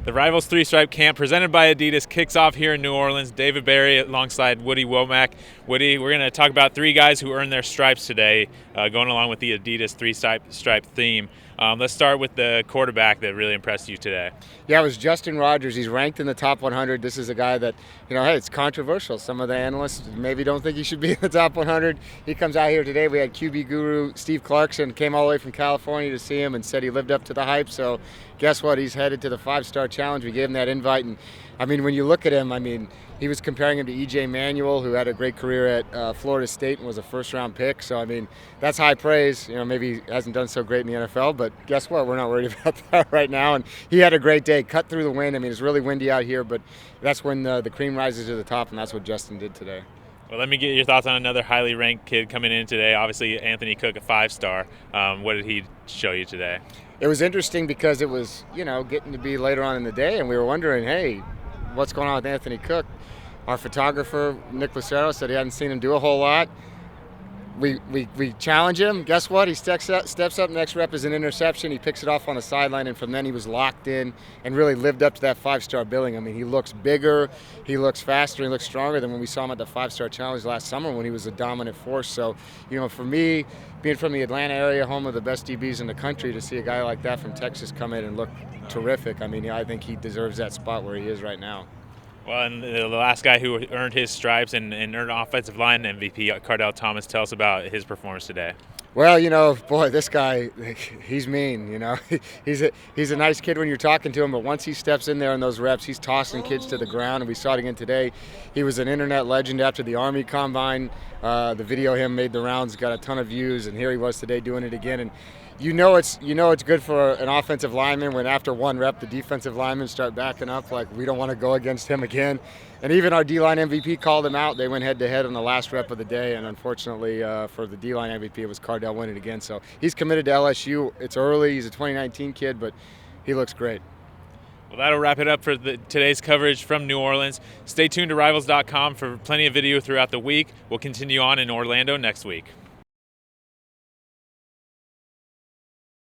The Rivals three-stripe camp presented by Adidas kicks off here in New Orleans. David Berry alongside Woody Wommack. Woody, we're going to talk about three guys who earned their stripes today, going along with the Adidas three-stripe theme. Let's start with the quarterback that really impressed you today. Yeah, it was Justin Rogers. He's ranked in the top 100. This is a guy that, hey, it's controversial. Some of the analysts maybe don't think he should be in the top 100. He comes out here today. We had QB guru Steve Clarkson came all the way from California to see him and said he lived up to the hype. So guess what? He's headed to the 5-star challenge. We gave him that invite. And, when you look at him, he was comparing him to E.J. Manuel, who had a great career at Florida State and was a first-round pick. So, that's high praise. Maybe he hasn't done so great in the NFL, but guess what? We're not worried about that right now. And he had a great day, cut through the wind. It's really windy out here, but that's when the cream rises to the top, and that's what Justin did today. Well, let me get your thoughts on another highly ranked kid coming in today. Obviously, Anthony Cook, a 5-star. What did he show you today? It was interesting because it was, getting to be later on in the day, and we were wondering, hey, what's going on with Anthony Cook? Our photographer, Nick Lucero, said he hadn't seen him do a whole lot. We challenge him. Guess what? He steps up. Next rep is an interception. He picks it off on the sideline, and from then he was locked in and really lived up to that 5-star billing. He looks bigger, he looks faster, he looks stronger than when we saw him at the 5-star challenge last summer when he was a dominant force. So, for me, being from the Atlanta area, home of the best DBs in the country, to see a guy like that from Texas come in and look terrific, I think he deserves that spot where he is right now. Well, and the last guy who earned his stripes and earned offensive line MVP, Kardell Thomas, tell us about his performance today. Well, boy, this guy, he's mean, He's a nice kid when you're talking to him, but once he steps in there in those reps, he's tossing kids to the ground, and we saw it again today. He was an internet legend after the Army Combine. The video of him made the rounds, got a ton of views, and here he was today doing it again. And it's good for an offensive lineman when after one rep the defensive linemen start backing up like we don't want to go against him again. And even our D-line MVP called him out. They went head-to-head on the last rep of the day, and unfortunately for the D-line MVP, it was Cardell winning again. So he's committed to LSU. It's early. He's a 2019 kid, but he looks great. Well, that'll wrap it up for today's coverage from New Orleans. Stay tuned to Rivals.com for plenty of video throughout the week. We'll continue on in Orlando next week.